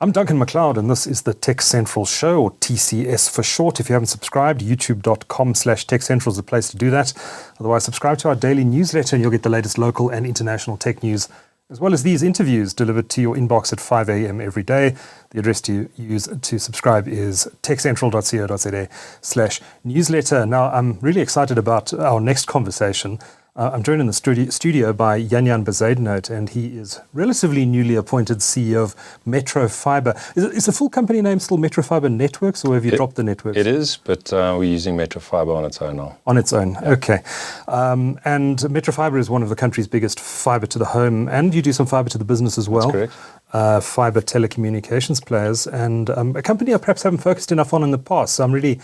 I'm Duncan McLeod, and this is the TechCentral Show, or TCS for short. If you haven't subscribed, youtube.com/TechCentral is the place to do that. Otherwise, subscribe to our daily newsletter and you'll get the latest local and international tech news, as well as these interviews delivered to your inbox at 5 a.m. every day. The address to use to subscribe is techcentral.co.za/newsletter. Now, I'm really excited about our next conversation. I'm joined in the studio by Bezuidenhout, and he is relatively newly appointed CEO of MetroFibre. Is the full company name still MetroFibre Networx, or have you dropped the Networx? It is, but we're using MetroFibre on its own now. On its own, okay. And MetroFibre is one of the country's biggest fibre to the home, and you do some fibre to the business as well. That's correct. Fibre telecommunications players, and a company I perhaps haven't focused enough on in the past. So I'm really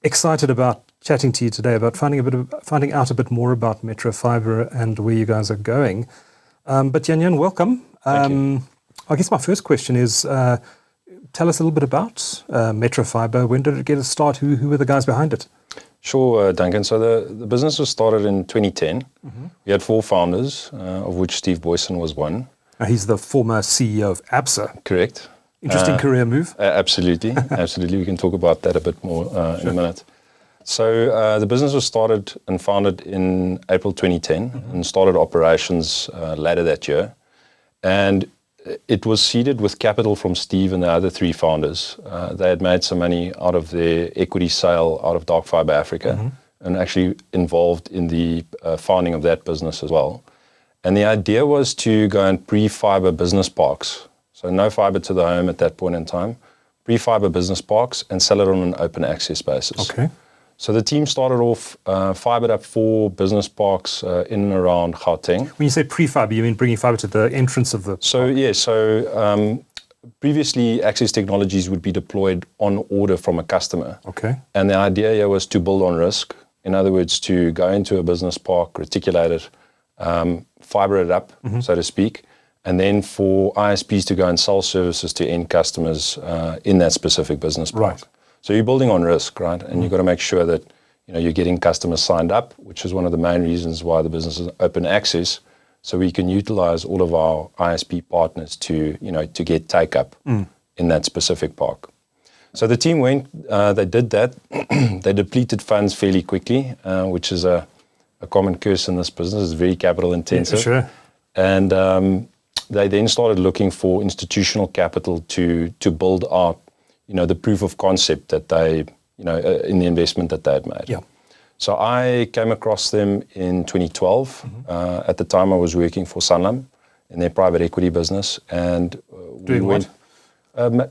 excited about chatting to you today about finding out a bit more about MetroFibre and where you guys are going. But Jan, welcome. Thank you. I guess my first question is, tell us a little bit about MetroFibre. When did it get a start? Who were the guys behind it? Sure, Duncan. So the business was started in 2010. Mm-hmm. We had 4 founders, of which Steve Booysen was one. He's the former CEO of Absa. Correct. Interesting career move. Absolutely. Absolutely. We can talk about that a bit more in a minute. So the business was started and founded in April 2010 and started operations later that year. And it was seeded with capital from Steve and the other 3 founders. They had made some money out of their equity sale out of Dark Fibre Africa and actually involved in the founding of that business as well. And the idea was to go and pre-fibre business parks. So no fibre to the home at that point in time. Pre-fibre business parks and sell it on an open access basis. Okay. So the team started off, fibered up 4 business parks in and around Gauteng. When you say pre-fibre, you mean bringing fibre to the entrance of the park? Previously access technologies would be deployed on order from a customer. Okay. And the idea here was to build on risk. In other words, to go into a business park, reticulate it, fibre it up, so to speak, and then for ISPs to go and sell services to end customers in that specific business park. Right. So you're building on risk, right? And you've got to make sure that you're getting customers signed up, which is one of the main reasons why the business is open access, so we can utilize all of our ISP partners to get take up in that specific park. So the team went, they did that. They depleted funds fairly quickly, which is a common curse in this business. It's very capital intensive. Yeah, sure. And they then started looking for institutional capital to build out the proof of concept that they, in the investment that they had made. Yeah. So I came across them in 2012. At the time I was working for Sanlam in their private equity business. And Doing what?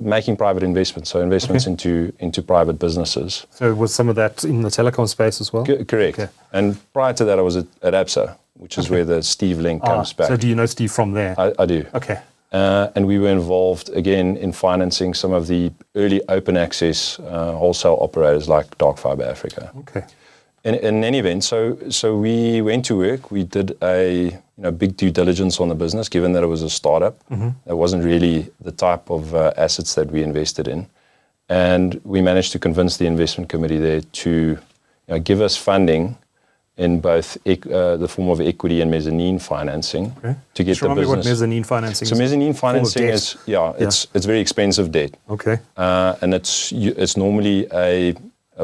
Making private investments, so investments into private businesses. So was some of that in the telecom space as well? Correct. Okay. And prior to that I was at Absa, which is where the Steve link comes back. So do you know Steve from there? I do. Okay. And we were involved, again, in financing some of the early open access wholesale operators like Dark Fibre Africa. Okay. In any event, so we went to work. We did a big due diligence on the business, given that it was a startup. It wasn't really the type of assets that we invested in. And we managed to convince the investment committee there to give us funding in both the form of equity and mezzanine financing to get the business. What mezzanine financing is? So mezzanine financing is, it's very expensive debt. Okay. And it's normally a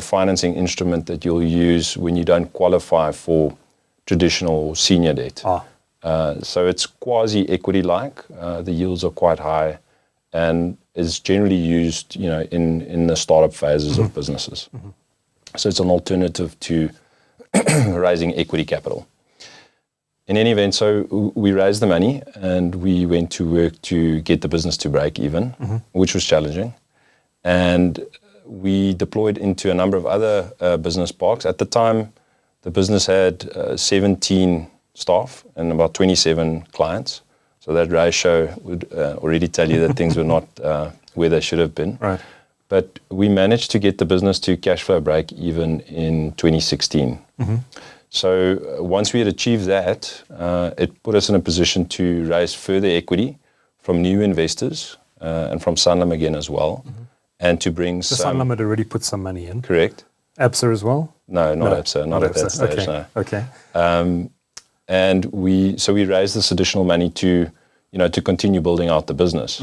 financing instrument that you'll use when you don't qualify for traditional senior debt. So it's quasi-equity-like. The yields are quite high and is generally used, in the startup phases of businesses. So it's an alternative to raising equity capital. In any event, so we raised the money and we went to work to get the business to break even, which was challenging. And we deployed into a number of other business parks. At the time, the business had 17 staff and about 27 clients. So that ratio would already tell you that things were not where they should have been. Right. But we managed to get the business to cash flow break even in 2016. So once we had achieved that, it put us in a position to raise further equity from new investors and from Sanlam again as well. And to bring some... Sanlam had already put some money in. Correct. Absa as well? No, not Absa, not at that stage. Okay. No. And we raised this additional money to continue building out the business.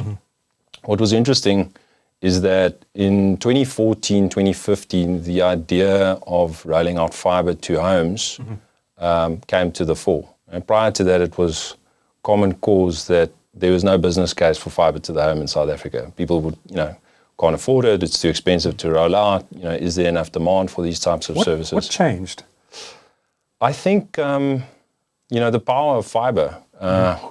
what was interesting is that in 2014, 2015, the idea of rolling out fibre to homes came to the fore. And prior to that, it was common cause that there was no business case for fibre to the home in South Africa. People would, can't afford it. It's too expensive to roll out. Is there enough demand for these types of services? What changed? I think, the power of fibre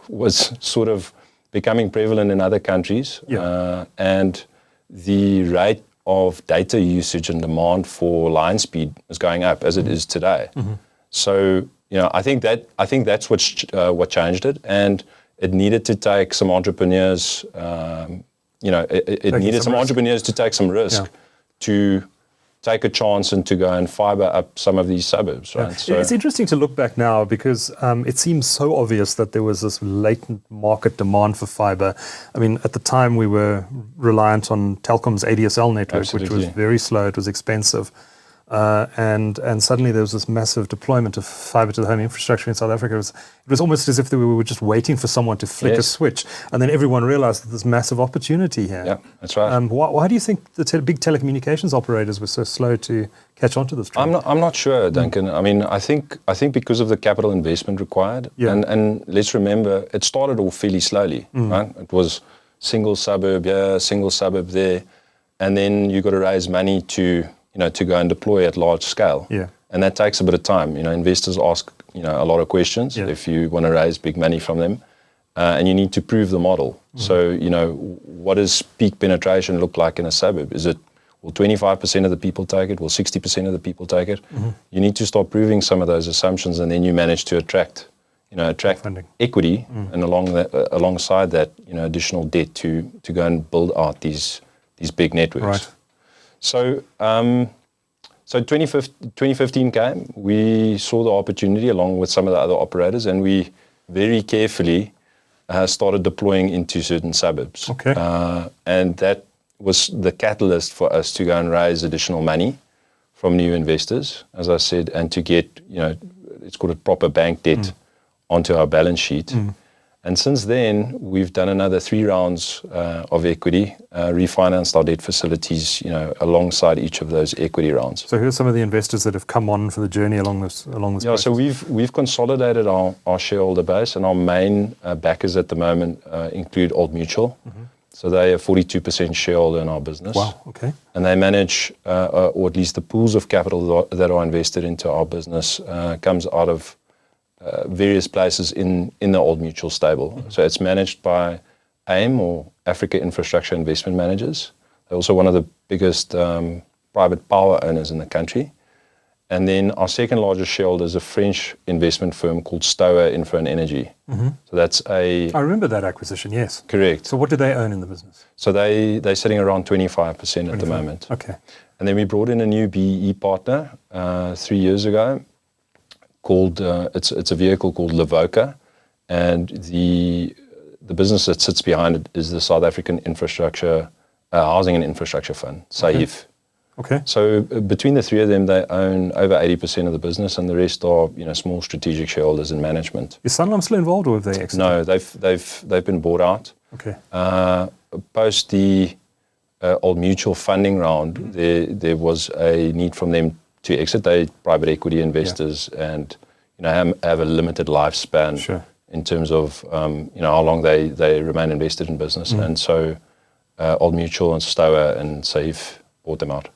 was sort of becoming prevalent in other countries. Yeah. And the rate of data usage and demand for line speed is going up as it is today. So, I think that's what changed it, and it needed to take some entrepreneurs. It needed some entrepreneurs to take some risk to take a chance and to go and fibre up some of these suburbs, right? Yeah. So it's interesting to look back now because it seems so obvious that there was this latent market demand for fibre. I mean, at the time we were reliant on Telkom's ADSL network, Absolutely. which was very slow, it was expensive. And suddenly there was this massive deployment of fibre to the home infrastructure in South Africa. It was almost as if we were just waiting for someone to flick a switch, and then everyone realized that there's massive opportunity here. Yeah, that's right. Why do you think the big telecommunications operators were so slow to catch on to this trend? I'm not sure, Duncan. I mean, I think because of the capital investment required, and let's remember, it started off fairly slowly, right? It was single suburb here, single suburb there, and then you got to raise money to go and deploy at large scale. Yeah. And that takes a bit of time. Investors ask, a lot of questions if you want to raise big money from them. And you need to prove the model. So, what does peak penetration look like in a suburb? Will 25% of the people take it? Will 60% of the people take it? You need to start proving some of those assumptions, and then you manage to attract funding, equity, and alongside that, additional debt to go and build out these big networks. Right. So 2015 came, we saw the opportunity along with some of the other operators, and we very carefully started deploying into certain suburbs. Okay. And that was the catalyst for us to go and raise additional money from new investors, as I said, and to get, let's call it proper bank debt onto our balance sheet. And since then, we've done another 3 rounds of equity, refinanced our debt facilities, alongside each of those equity rounds. So who are some of the investors that have come on for the journey along this process? So we've consolidated our shareholder base, and our main backers at the moment include Old Mutual. So they are 42% shareholder in our business. Wow, okay. And they manage, or at least the pools of capital that are invested into our business comes out of various places in the Old Mutual stable. So it's managed by AIM, or Africa Infrastructure Investment Managers. They're also one of the biggest private power owners in the country. And then our second largest shareholder is a French investment firm called Stoa Infra and Energy. So that's I remember that acquisition, yes. Correct. So what do they own in the business? So they're sitting around 25% at the moment. Okay. And then we brought in a new BEE partner 3 years ago, called it's a vehicle called Levoca, and the business that sits behind it is the South African Infrastructure Housing and Infrastructure Fund, SAIF. Okay. So between the three of them, they own over 80% of the business, and the rest are small strategic shareholders in management. Is Sanlam still involved, or have they exited? No, they've been bought out. Okay. Post the Old Mutual funding round, there was a need from them to exit. They private equity investors, and have a limited lifespan in terms of how long they remain invested in business. And so Old Mutual and Stoa and SAIF bought them out.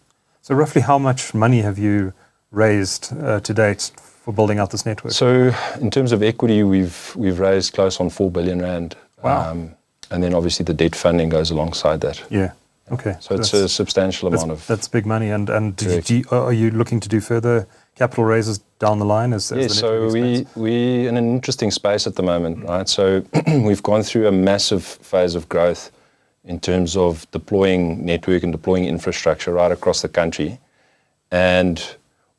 So roughly how much money have you raised to date for building out this network? So in terms of equity, we've raised close on 4 billion rand. Wow. And then obviously the debt funding goes alongside that. Yeah. Okay. So it's a substantial amount of... That's big money. And are you looking to do further capital raises down the line? Yes, so we're in an interesting space at the moment, right? So we've gone through a massive phase of growth in terms of deploying network and deploying infrastructure right across the country. And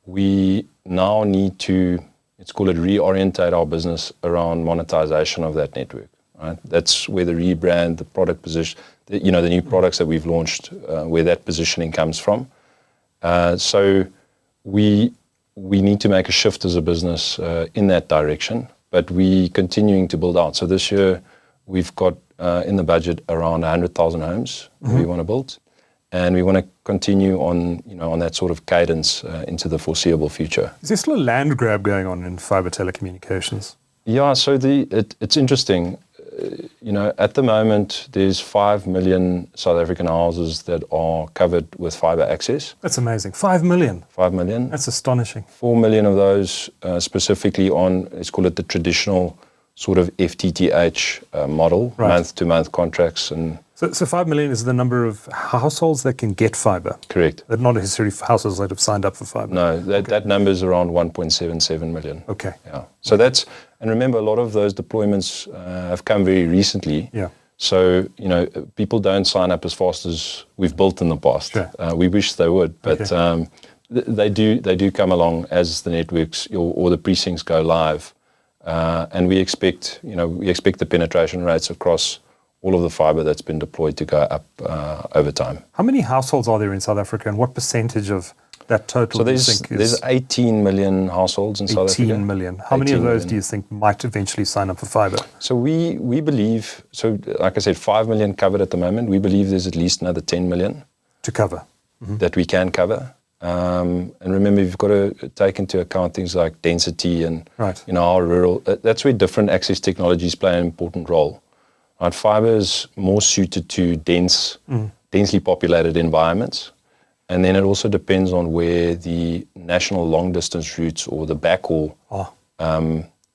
we now need to, let's call it, reorientate our business around monetization of that network, right? That's where the rebrand, the product position, the new products that we've launched, where that positioning comes from. So we need to make a shift as a business in that direction, but we're continuing to build out. So this year we've got in the budget around 100,000 homes we want to build, and we want to continue on that sort of cadence into the foreseeable future. Is there still a land grab going on in fiber telecommunications? Yeah, so it's interesting. At the moment, there's 5 million South African houses that are covered with fiber access. That's amazing. 5 million? 5 million. That's astonishing. 4 million of those specifically on, let's call it the traditional sort of FTTH model, month-to-month contracts. And So 5 million is the number of households that can get fiber? Correct. They're not necessarily households that have signed up for fiber? No, that number is around 1.77 million. Okay. Yeah. So and remember, a lot of those deployments have come very recently. Yeah. So, people don't sign up as fast as we've built in the past. Sure. We wish they would, but they do come along as the networks or the precincts go live. And we expect the penetration rates across all of the fiber that's been deployed to go up over time. How many households are there in South Africa, and what percentage of that total do you think is? There's 18 million households in South Africa. 18 million. How many of those do you think might eventually sign up for fiber? So we believe, like I said, 5 million covered at the moment. We believe there's at least another 10 million to cover that we can cover. And remember, you've got to take into account things like density and our rural. That's where different access technologies play an important role. Right, fiber is more suited to densely populated environments, and then it also depends on where the national long distance routes or the backhaul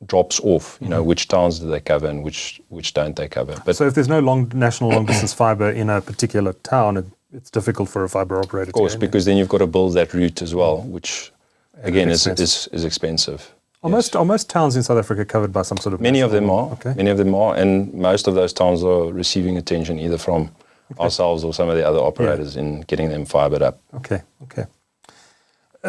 drops off. Which towns do they cover and which don't they cover? But so if there's no national long distance fiber in a particular town, it's difficult for a fiber operator. Of course, because then you've got to build that route as well, which again is expensive. Are most towns in South Africa covered by some sort of... Many of them are. Okay. Many of them are, and most of those towns are receiving attention either from ourselves or some of the other operators in getting them fibered up. Okay.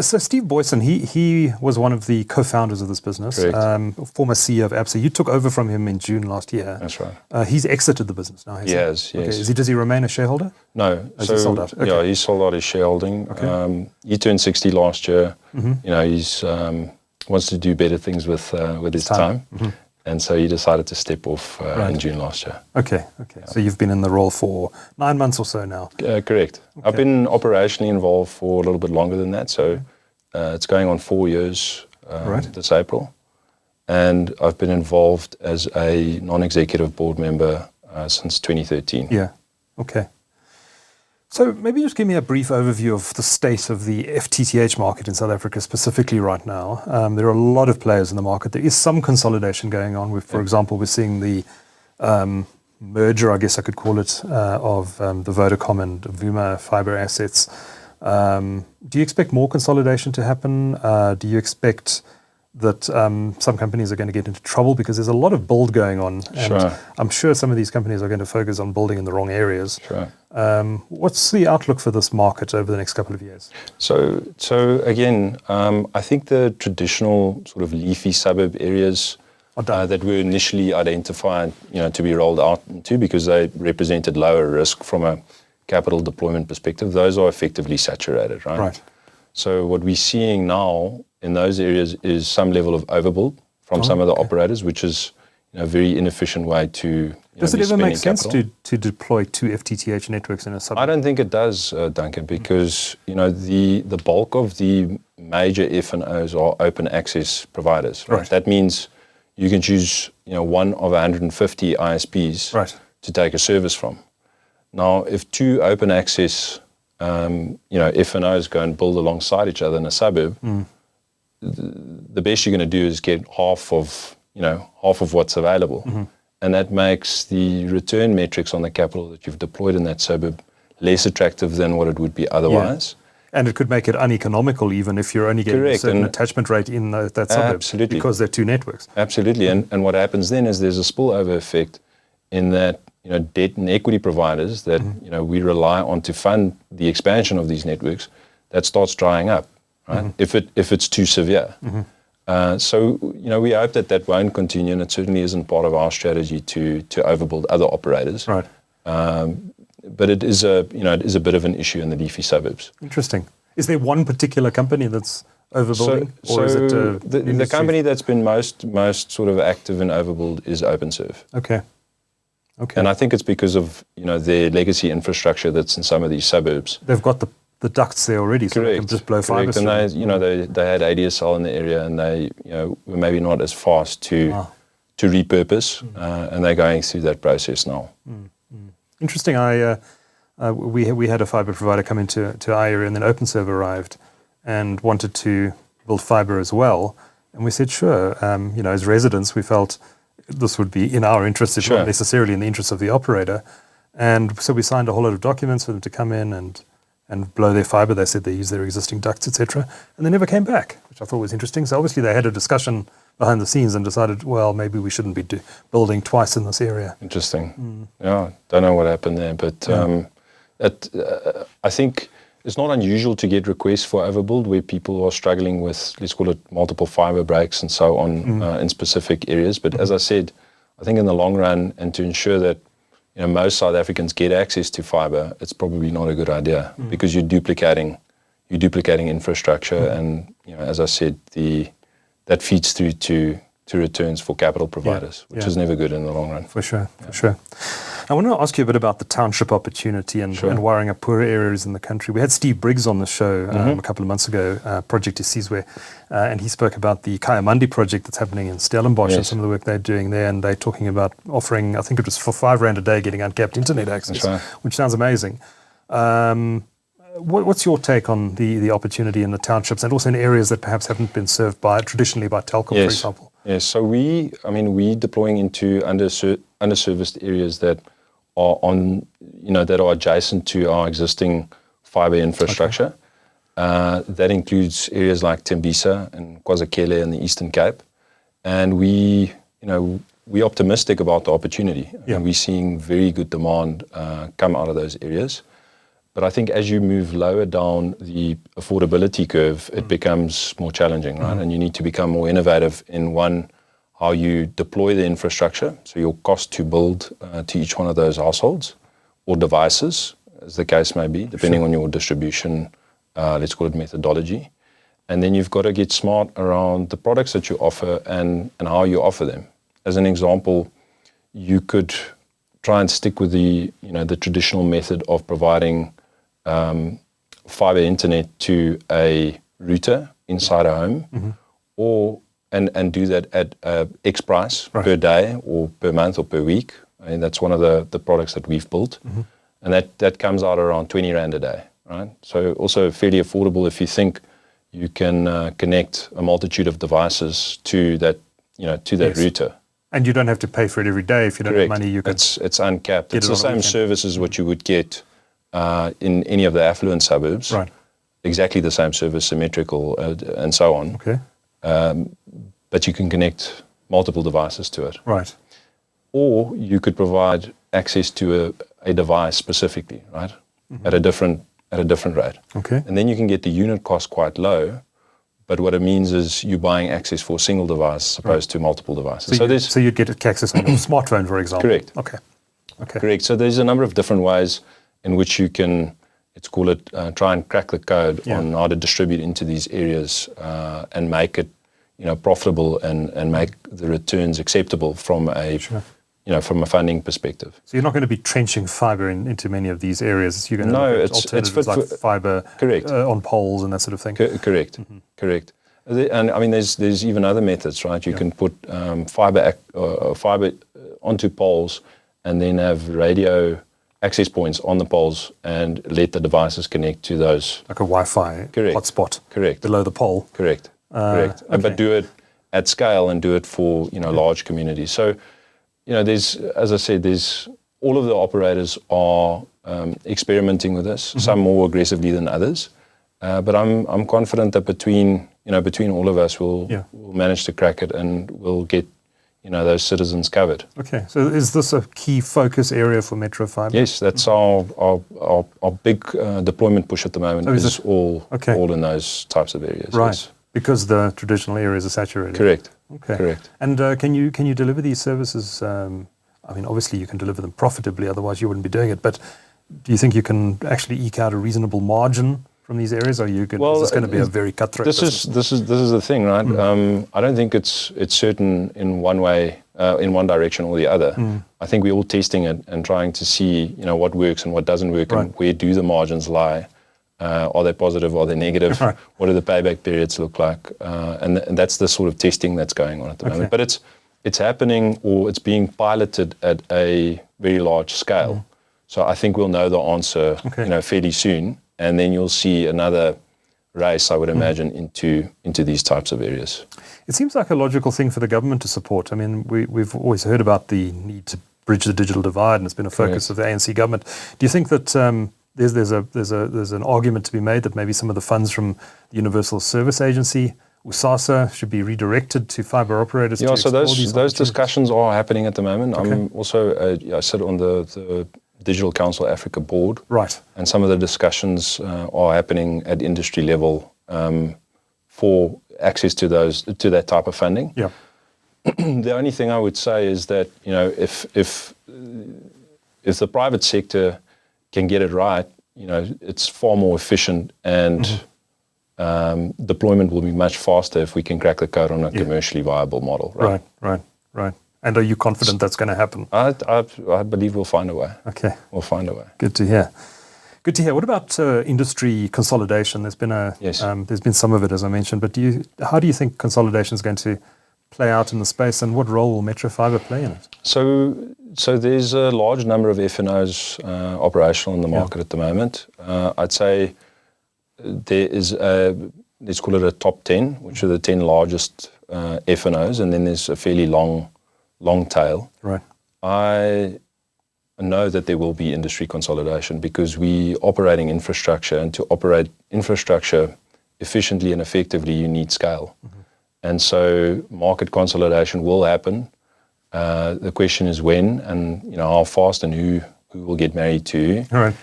So Steve Booysen, he was one of the co-founders of this business, former CEO of Absa. You took over from him in June last year. That's right. He's exited the business now, has he? Yes. Okay. Does he remain a shareholder? No. Has he sold out? Okay. Yeah, he sold out his shareholding. Okay. He turned 60 last year. He's wants to do better things with his time. And so he decided to step off in June last year. Okay. Yeah. So you've been in the role for 9 months or so now? Correct. Okay. I've been operationally involved for a little bit longer than that. So it's going on 4 years this April. And I've been involved as a non-executive board member since 2013. Yeah. Okay. So maybe just give me a brief overview of the state of the FTTH market in South Africa specifically right now. There are a lot of players in the market. There is some consolidation going on. For example, we're seeing the merger, I guess I could call it, of the Vodacom and Vuma fiber assets. Do you expect more consolidation to happen? Do you expect that some companies are going to get into trouble because there's a lot of build going on, and I'm sure some of these companies are going to focus on building in the wrong areas. What's the outlook for this market over the next couple of years? So again, I think the traditional sort of leafy suburb areas that were initially identified, to be rolled out into because they represented lower risk from a capital deployment perspective, those are effectively saturated, right? So what we're seeing now in those areas is some level of overbuild from some of the operators, which is a very inefficient way to Does it ever make sense to deploy 2 FTTH networks in a suburb? I don't think it does, Duncan, because the bulk of the major FNOs are open access providers. Right? That means you can choose one of 150 ISPs to take a service from. Now, if 2 open access FNOs go and build alongside each other in a suburb, the best you're going to do is get half of what's available. And that makes the return metrics on the capital that you've deployed in that suburb less attractive than what it would be otherwise. And it could make it uneconomical even if you're only getting a certain attachment rate in that suburb. Absolutely. Because they're 2 networks. Absolutely. And what happens then is there's a spillover effect in that debt and equity providers that we rely on to fund the expansion of these networks, that starts drying up, right? If it's too severe. So we hope that won't continue, and it certainly isn't part of our strategy to overbuild other operators. Right. But it is a bit of an issue in the leafy suburbs. Interesting. Is there one particular company that's overbuilding, or is it the company that's been most sort of active in overbuild is OpenServe. Okay. Okay. And I think it's because of, their legacy infrastructure that's in some of these suburbs. They've got the ducts there already, so they can just blow fibre through. And they had ADSL in the area, and they, were maybe not as fast to repurpose, and they're going through that process now. Interesting. We had a fibre provider come into our area, and then OpenServe arrived and wanted to build fibre as well. And we said, sure. As residents, we felt this would be in our interest, if not necessarily in the interest of the operator. And so we signed a whole lot of documents for them to come in and blow their fibre. They said they use their existing ducts, etc. And they never came back, which I thought was interesting. So obviously they had a discussion behind the scenes and decided, well, maybe we shouldn't be building twice in this area. Interesting. Yeah, don't know what happened there, but I think it's not unusual to get requests for overbuild where people are struggling with, let's call it, multiple fibre breaks and so on in specific areas. But as I said, I think in the long run, and to ensure that most South Africans get access to fibre, it's probably not a good idea because you're duplicating infrastructure, and as I said, that feeds through to returns for capital providers, which is never good in the long run. For sure. I want to ask you a bit about the township opportunity and wiring up poorer areas in the country. We had Steve Briggs on the show a couple of months ago, Project Isizwe, and he spoke about the Kayamandi project that's happening in Stellenbosch and some of the work they're doing there, and they're talking about offering, I think it was for R5 a day, getting uncapped internet access, which sounds amazing. What's your take on the opportunity in the townships and also in areas that perhaps haven't been served traditionally by Telkom, for example? Yes, so we deploying into underserviced areas that are that are adjacent to our existing fibre infrastructure. That includes areas like Tembisa and KwaZulu in the Eastern Cape, and we're optimistic about the opportunity. And we're seeing very good demand come out of those areas. But I think as you move lower down the affordability curve, it becomes more challenging, right? And you need to become more innovative in how you deploy the infrastructure, so your cost to build to each one of those households or devices, as the case may be, depending on your distribution, let's call it methodology. And then you've got to get smart around the products that you offer and how you offer them. As an example, you could try and stick with the traditional method of providing fibre internet to a router inside a home, and do that at X price per day or per month or per week. And that's one of the products that we've built, and that comes out around 20 Rand a day, right? So also fairly affordable if you think you can connect a multitude of devices to that router. And you don't have to pay for it every day if you don't have money. You can. It's uncapped. It's the same service as what you would get in any of the affluent suburbs. Right. Exactly the same service, symmetrical, and so on. Okay. But you can connect multiple devices to it. Right. Or you could provide access to a device specifically, right? At a different rate. Okay. And then you can get the unit cost quite low. But what it means is you're buying access for a single device as opposed to multiple devices. So you'd get access on your smartphone, for example. Correct. Okay. Correct. So there's a number of different ways in which you can, let's call it, try and crack the code on how to distribute into these areas and make it, profitable and make the returns acceptable from a from a funding perspective. So you're not going to be trenching fibre into many of these areas. You're going to look at alternatives like fibre on poles and that sort of thing. Correct. And I mean, there's even other methods, right? You can put fibre onto poles and then have radio access points on the poles and let the devices connect to those. Like a Wi-Fi hotspot. Correct. Below the pole. Correct. But do it at scale and do it for large communities. So there's, as I said, all of the operators are experimenting with this. Some more aggressively than others, but I'm confident that between all of us we'll manage to crack it and we'll get those citizens covered. Okay, so is this a key focus area for MetroFibre? Yes, that's our big deployment push at the moment. Is all in those types of areas. Right. Yes. Because the traditional areas are saturated. Correct. Okay. Correct. And can you deliver these services? I mean, obviously you can deliver them profitably, otherwise you wouldn't be doing it. But do you think you can actually eke out a reasonable margin from these areas? Or is this going to be a very cutthroat business? This is the thing, right? I don't think it's certain in one way in one direction or the other. I think we're all testing it and trying to see, what works and what doesn't work, and where do the margins lie. Are they positive? Are they negative? Right. What do the payback periods look like? And that's the sort of testing that's going on at the moment. But it's happening, or it's being piloted at a very large scale. So I think we'll know the answer, fairly soon, and then you'll see another race, I would imagine, into these types of areas. It seems like a logical thing for the government to support. I mean, we've always heard about the need to bridge the digital divide, and it's been a focus of the ANC government. Do you think that there's an argument to be made that maybe some of the funds from the Universal Service Agency, USASA, should be redirected to fibre operators? Yeah, so those discussions are happening at the moment. I'm also I sit on the Digital Council Africa board, right? And some of the discussions are happening at industry level for access to that type of funding. Yeah. The only thing I would say is that if the private sector can get it right, it's far more efficient, and deployment will be much faster if we can crack the code on a commercially viable model. Right. And are you confident that's going to happen? I believe we'll find a way. Okay. We'll find a way. Good to hear. What about industry consolidation? There's been some of it, as I mentioned, but how do you think consolidation is going to play out in the space, and what role will MetroFibre play in it? So there's a large number of FNOs operational in the market at the moment. I'd say there is let's call it a top 10, which are the 10 largest FNOs, and then there's a fairly long tail. Right. I know that there will be industry consolidation because we operating infrastructure, and to operate infrastructure efficiently and effectively, you need scale. And so market consolidation will happen. The question is when, and how fast, and who will get married to. All right.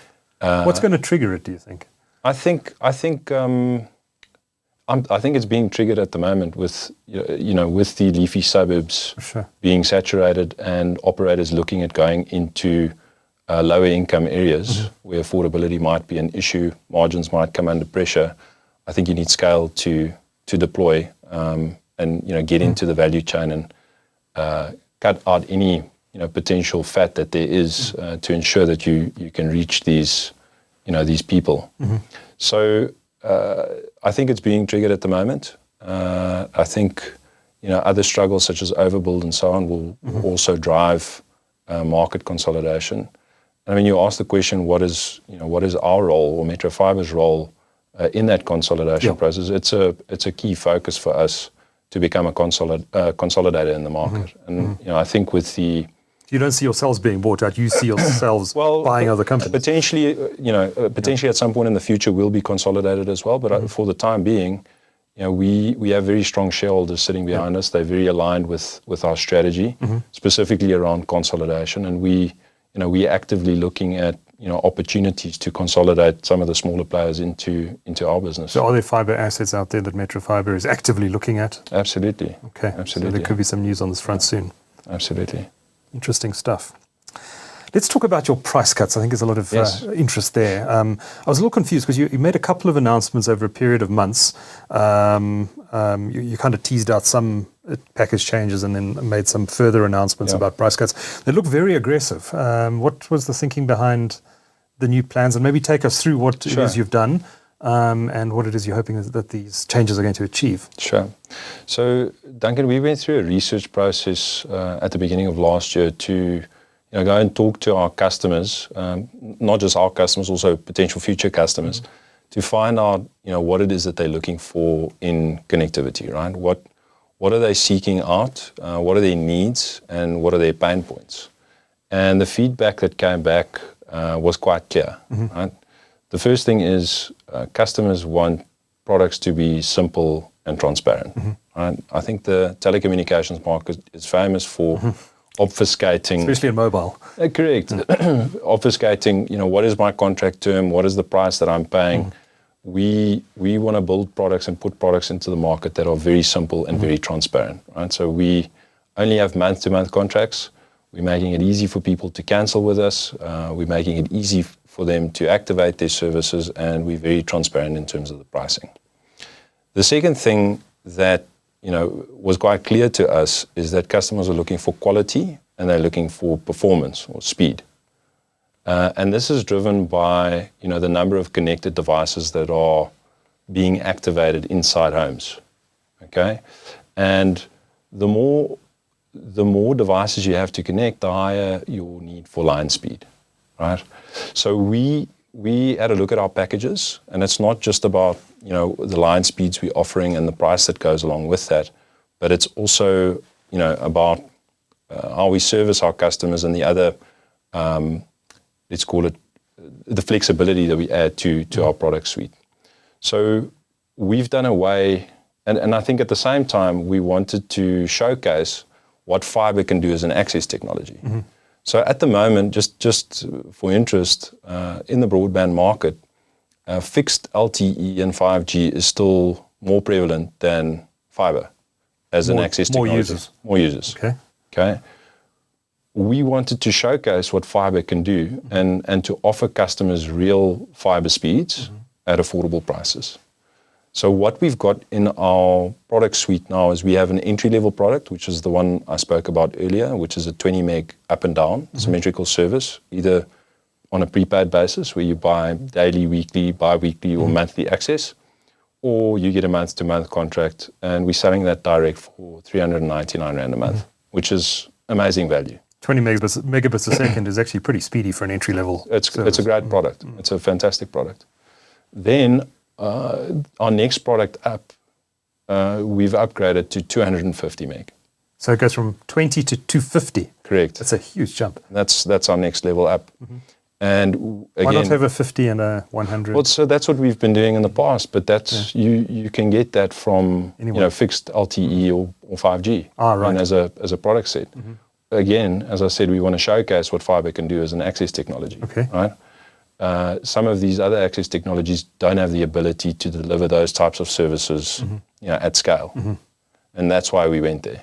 What's going to trigger it, do you think? I think it's being triggered at the moment with with the leafy suburbs being saturated, and operators looking at going into lower income areas where affordability might be an issue, margins might come under pressure. I think you need scale to deploy and get into the value chain and cut out any potential fat that there is to ensure that you can reach these people. So I think it's being triggered at the moment. I think other struggles such as overbuild and so on will also drive market consolidation. I mean, you asked the question, what is our role, or MetroFibre's role in that consolidation process? It's a key focus for us to become a consolidator in the market. And I think with the... You don't see yourselves being bought out. You see yourselves buying other companies. Potentially, at some point in the future, we'll be consolidated as well. But for the time being, we have very strong shareholders sitting behind us. They're very aligned with our strategy, specifically around consolidation. And we're actively looking at opportunities to consolidate some of the smaller players into our business. So are there fibre assets out there that MetroFibre is actively looking at? Absolutely. Okay. Absolutely. So there could be some news on this front soon. Absolutely. Interesting stuff. Let's talk about your price cuts. I think there's a lot of interest there. I was a little confused because you made a couple of announcements over a period of months. You kind of teased out some package changes and then made some further announcements about price cuts. They look very aggressive. What was the thinking behind the new plans? And maybe take us through what it is you've done and what it is you're hoping that these changes are going to achieve. Sure. So, Duncan, we went through a research process at the beginning of last year to go and talk to our customers, not just our customers, also potential future customers, to find out what it is that they're looking for in connectivity, right? What are they seeking out? What are their needs? And what are their pain points? And the feedback that came back was quite clear, right? The first thing is customers want products to be simple and transparent. Right? I think the telecommunications market is famous for obfuscating, especially in mobile. Correct. Obfuscating. What is my contract term? What is the price that I'm paying? We want to build products and put products into the market that are very simple and very transparent. Right? So we only have month-to-month contracts. We're making it easy for people to cancel with us. We're making it easy for them to activate their services, and we're very transparent in terms of the pricing. The second thing that was quite clear to us is that customers are looking for quality and they're looking for performance or speed. And this is driven by, the number of connected devices that are being activated inside homes. Okay? And the more devices you have to connect, the higher your need for line speed, right? So we had a look at our packages, and it's not just about, the line speeds we're offering and the price that goes along with that, but it's also, about how we service our customers and the other, let's call it, the flexibility that we add to our product suite. So we've done away, and I think at the same time, we wanted to showcase what fibre can do as an access technology. Mm-hmm. So at the moment, just for interest, in the broadband market, fixed LTE and 5G is still more prevalent than fibre as an access technology. More users. Okay. We wanted to showcase what fibre can do and to offer customers real fibre speeds at affordable prices. So what we've got in our product suite now is we have an entry-level product, which is the one I spoke about earlier, which is a 20 meg up and down symmetrical service, either on a prepaid basis where you buy daily, weekly, bi-weekly or monthly access, or you get a month-to-month contract, and we're selling that direct for 399 Rand a month, which is amazing value. 20 megabits a second is actually pretty speedy for an entry-level It's a great product. It's a fantastic product. Then our next product up, we've upgraded to 250 meg. So it goes from 20 to 250. Correct. That's a huge jump. That's our next level up. And again, why not have a 50 and a 100? Well, so that's what we've been doing in the past, but that's you can get that from fixed LTE or 5G. Right. And as a product set. Again, as I said, we want to showcase what fibre can do as an access technology. Okay. Right. Some of these other access technologies don't have the ability to deliver those types of services at scale. And that's why we went there.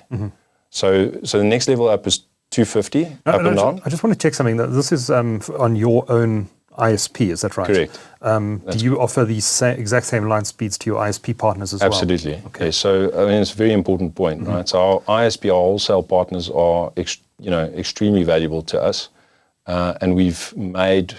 So the next level up is 250 up and down. I just want to check something. This is on your own ISP, is that right? Correct. Do you offer these exact same line speeds to your ISP partners as well? Absolutely. Okay. So it's a very important point, right? So our ISP, our wholesale partners are extremely valuable to us, and we've made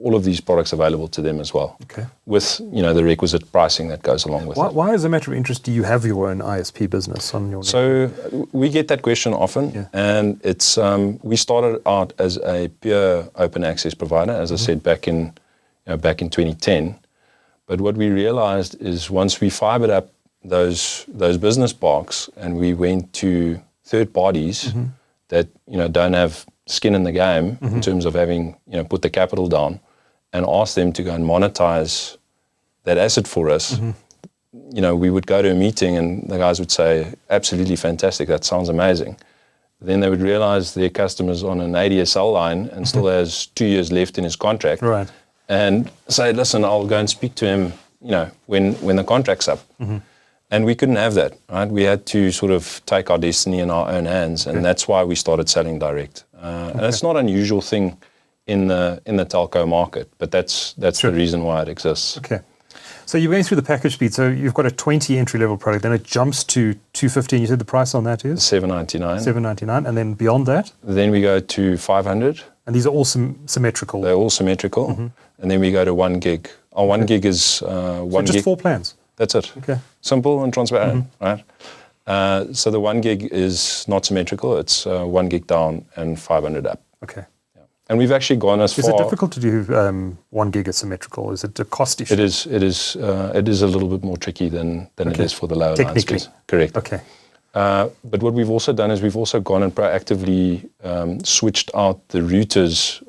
all of these products available to them as well. Okay. With the requisite pricing that goes along with it. Why, as a matter of interest, do you have your own ISP business on your? So we get that question often, and it's we started out as a pure open access provider, as I said back in 2010. But what we realized is once we fibered up those business parks and we went to third parties that don't have skin in the game in terms of having put the capital down, and ask them to go and monetize that asset for us, we would go to a meeting and the guys would say, absolutely fantastic, that sounds amazing. Then they would realize their customer's on an ADSL line and still has 2 years left in his contract. Right. And say, listen, I'll go and speak to him, when the contract's up. And we couldn't have that, right? We had to sort of take our destiny in our own hands, and that's why we started selling direct. And it's not an unusual thing in the telco market, but that's the reason why it exists. Okay. So you're going through the package speed. So you've got a 20 entry-level product, then it jumps to 250, and you said the price on that is? 799. 799, and then beyond that? Then we go to 500. And these are all symmetrical? They're all symmetrical. And then we go to 1 gig. Our 1 gig is 1 so just gig. 4 plans? That's it. Okay. Simple and transparent, right? So the 1 gig is not symmetrical. It's 1 gig down and 500 up. Okay. Yeah. And we've actually gone as far. Is it difficult to do 1 gig asymmetrical? Is it a cost issue? It is a little bit more tricky than it is for the lower line speeds. Correct. Okay. But what we've also done is we've also gone and proactively switched out the routers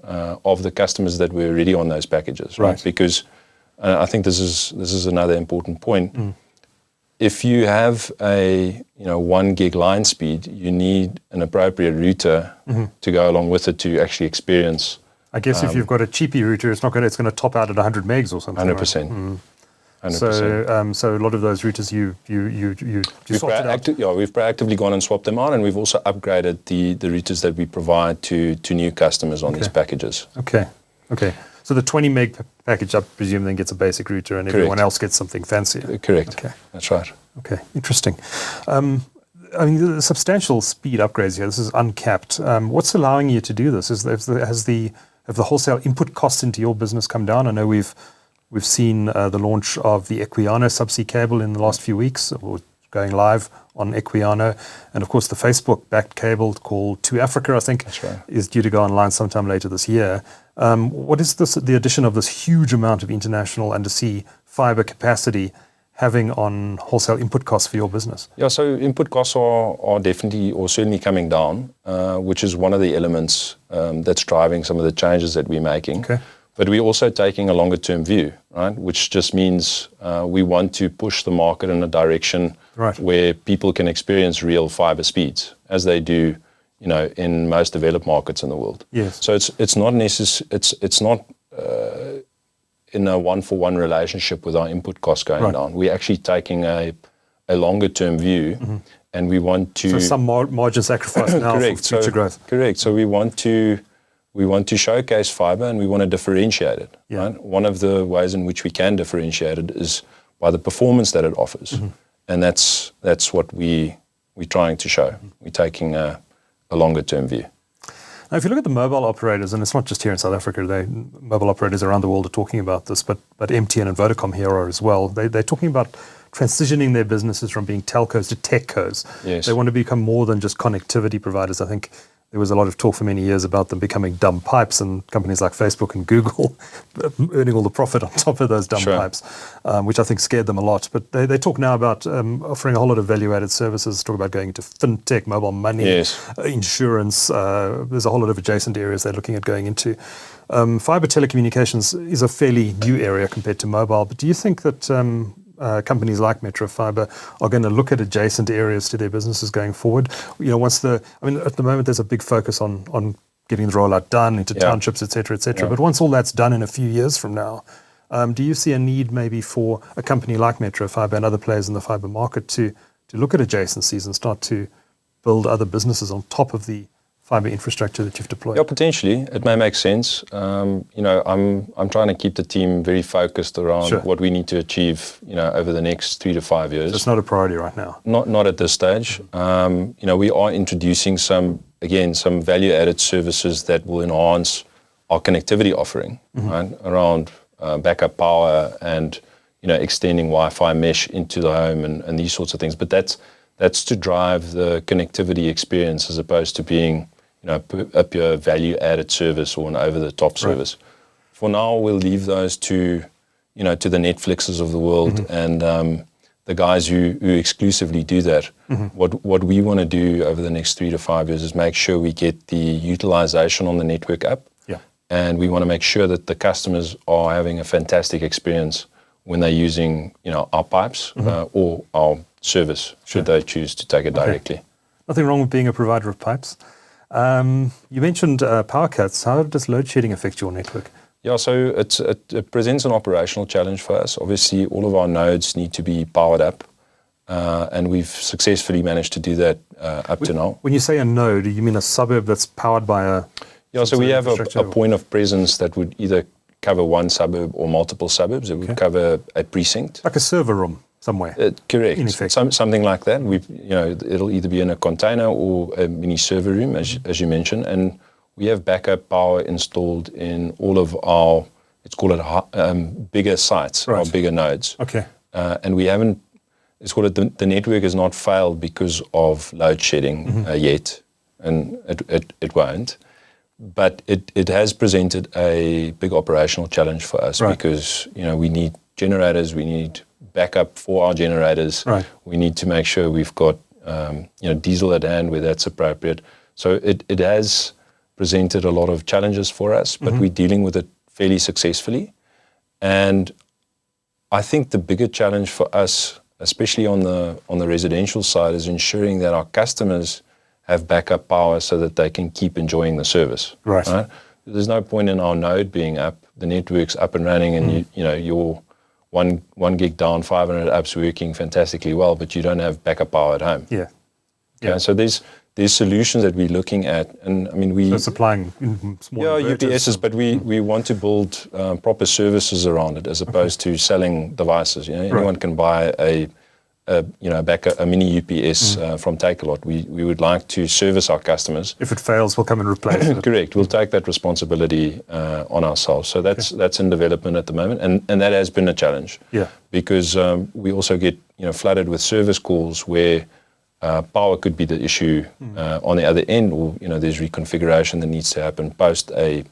of the customers that were already on those packages, right? Because I think this is another important point. If you have a 1 gig line speed, you need an appropriate router to go along with it to actually experience. I guess if you've got a cheapy router, it's going to top out at 100 megs or something. 100%. Right? 100%. So a lot of those routers you swapped out. We've proactively gone and swapped them out, and we've also upgraded the routers that we provide to new customers on these packages. Okay. So the 20 meg package, I presume, then gets a basic router, and everyone else gets something fancier. Correct. Okay. That's right. Okay. Interesting. I mean, the substantial speed upgrades here. This is uncapped. What's allowing you to do this? Have the wholesale input costs into your business come down? I know we've seen the launch of the Equiano subsea cable in the last few weeks, or going live on Equiano, and of course the Facebook-backed cable called To Africa, I think, is due to go online sometime later this year. What is the addition of this huge amount of international undersea fiber capacity having on wholesale input costs for your business? Yeah, so input costs are definitely or certainly coming down, which is one of the elements that's driving some of the changes that we're making. Okay. But we're also taking a longer term view, right? Which just means we want to push the market in a direction where people can experience real fiber speeds, as they do, in most developed markets in the world. Yes. So it's not it's not in a one-for-one relationship with our input costs going down. We're actually taking a longer-term view, and we want to... So some margin sacrifice now for future growth. Correct. So we want to showcase fiber, and we want to differentiate it. Yeah. Right? One of the ways in which we can differentiate it is by the performance that it offers, and that's what we're trying to show. We're taking a longer-term view. Now, if you look at the mobile operators, and it's not just here in South Africa, mobile operators around the world are talking about this, but MTN and Vodacom here are as well. They're talking about transitioning their businesses from being telcos to techcos. Yes. They want to become more than just connectivity providers. I think there was a lot of talk for many years about them becoming dumb pipes, and companies like Facebook and Google earning all the profit on top of those dumb pipes, which I think scared them a lot. But they talk now about offering a whole lot of value-added services, talk about going into fintech, mobile money, insurance. There's a whole lot of adjacent areas they're looking at going into. Fiber telecommunications is a fairly new area compared to mobile, but do you think that companies like MetroFibre are going to look at adjacent areas to their businesses going forward? At the moment there's a big focus on getting the rollout done into townships, et cetera, et cetera. But once all that's done in a few years from now, do you see a need maybe for a company like MetroFibre and other players in the fiber market to look at adjacencies and start to build other businesses on top of the fiber infrastructure that you've deployed? Yeah, potentially. It may make sense. I'm trying to keep the team very focused around what we need to achieve, over the next 3 to 5 years. So it's not a priority right now? Not at this stage. We are introducing some value-added services that will enhance our connectivity offering, right, around backup power and, extending Wi-Fi mesh into the home and these sorts of things. But that's to drive the connectivity experience as opposed to being a pure value-added service or an over-the-top service. For now, we'll leave those to the Netflixes of the world and the guys who exclusively do that. What we want to do over the next 3 to 5 years is make sure we get the utilization on the network up, and we want to make sure that the customers are having a fantastic experience when they're using our pipes or our service, should they choose to take it directly. Nothing wrong with being a provider of pipes. You mentioned power cuts. How does load shedding affect your network? Yeah, so it presents an operational challenge for us. Obviously, all of our nodes need to be powered up, and we've successfully managed to do that up to now. When you say a node, you mean a suburb that's powered by a... Yeah, so we have a point of presence that would either cover one suburb or multiple suburbs. It would cover a precinct. Like a server room somewhere. Correct. In effect. Something like that. It'll either be in a container or a mini server room, as you mentioned, and we have backup power installed in all of our, let's call it bigger sites, or bigger nodes. Okay. And we haven't, let's call it, the network has not failed because of load shedding yet, and it won't. But it has presented a big operational challenge for us because we need generators, we need backup for our generators. We need to make sure we've got diesel at hand where that's appropriate. So it has presented a lot of challenges for us, but we're dealing with it fairly successfully. And I think the bigger challenge for us, especially on the residential side, is ensuring that our customers have backup power so that they can keep enjoying the service. Right? There's no point in our node being up, the network's up and running, and your one gig down, 500 apps working fantastically well, but you don't have backup power at home. Yeah. So there's solutions that we're looking at, and I mean so supplying small UPSs, but we want to build proper services around it as opposed to selling devices. Anyone can buy a a mini UPS from Takealot. We would like to service our customers. If it fails, we'll come and replace it. Correct. We'll take that responsibility on ourselves. So that's in development at the moment, and that has been a challenge. Yeah. Because we also get flooded with service calls where power could be the issue on the other end, or there's reconfiguration that needs to happen post a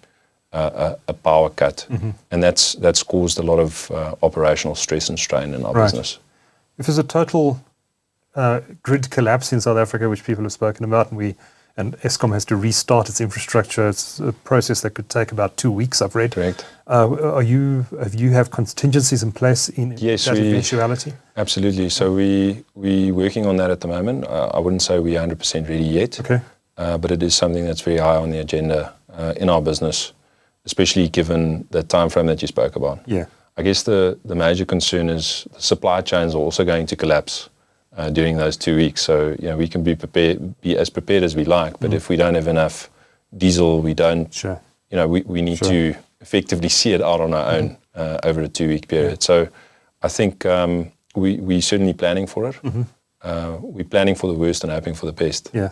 power cut, and that's caused a lot of operational stress and strain in our business. If there's a total grid collapse in South Africa, which people have spoken about, and Eskom has to restart its infrastructure, it's a process that could take about 2 weeks, I've read. Correct. Have you contingencies in place in that eventuality? Absolutely. So we're working on that at the moment. I wouldn't say we're 100% ready yet, but it is something that's very high on the agenda in our business, especially given the time frame that you spoke about. Yeah. I guess the major concern is the supply chains are also going to collapse during those 2 weeks. So we can be as prepared as we like, but if we don't have enough diesel, we don't. Sure. We need to effectively see it out on our own over a 2-week period. Yeah. So I think we're certainly planning for it. We're planning for the worst and hoping for the best. Yeah.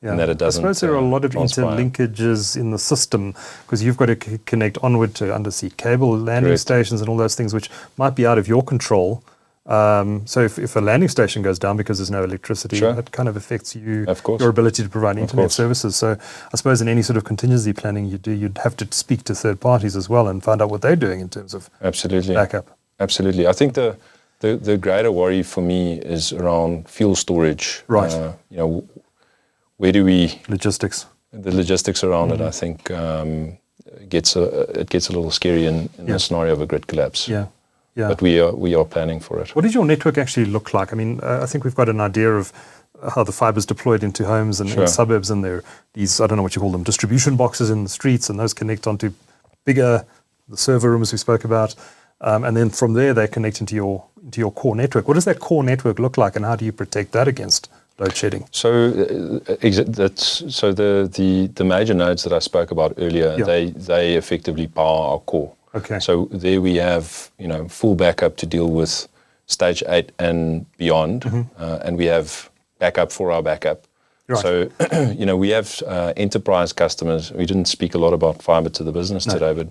Yeah. And that it doesn't. I suppose there are a lot of transpire. interlinkages in the system, because you've got to connect onward to undersea cable, landing stations and all those things which might be out of your control. So if a landing station goes down because there's no electricity, that kind of affects you, your ability to provide internet services. So I suppose in any sort of contingency planning you'd have to speak to third parties as well and find out what they're doing in terms of backup. Absolutely. I think the greater worry for me is around fuel storage. Right. Where do we... The logistics around it, I think, it gets a little scary in the scenario of a grid collapse. Yeah. Yeah. But we are planning for it. What does your network actually look like? I mean, I think we've got an idea of how the fibre is deployed into homes and in suburbs, and there are these, I don't know what you call them, distribution boxes in the streets, and those connect onto the server rooms we spoke about, and then from there they connect into your core network. What does that core network look like, and how do you protect that against load shedding? So the major nodes that I spoke about earlier, they effectively power our core. Okay. So there we have full backup to deal with stage 8 and beyond, and we have backup for our backup. Right. So we have enterprise customers. We didn't speak a lot about fibre to the business today, but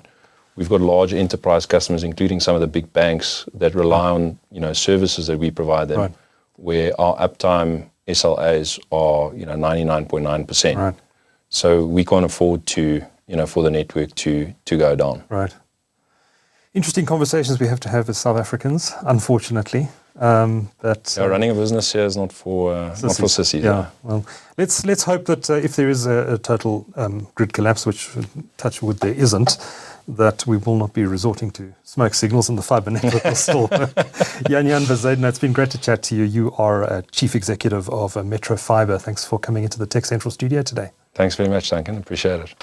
we've got large enterprise customers, including some of the big banks that rely on services that we provide them, where our uptime SLAs are 99.9%. Right. So we can't afford to for the network to go down. Right. Interesting conversations we have to have as South Africans, unfortunately. Running a business here is not for sissies. Yeah. Well, let's hope that if there is a total grid collapse, which touch wood there isn't, that we will not be resorting to smoke signals and the fibre network will still. Jan Bezuidenhout, it's been great to chat to you. You are Chief Executive of MetroFibre. Thanks for coming into the TechCentral studio today. Thanks very much, Duncan. Appreciate it.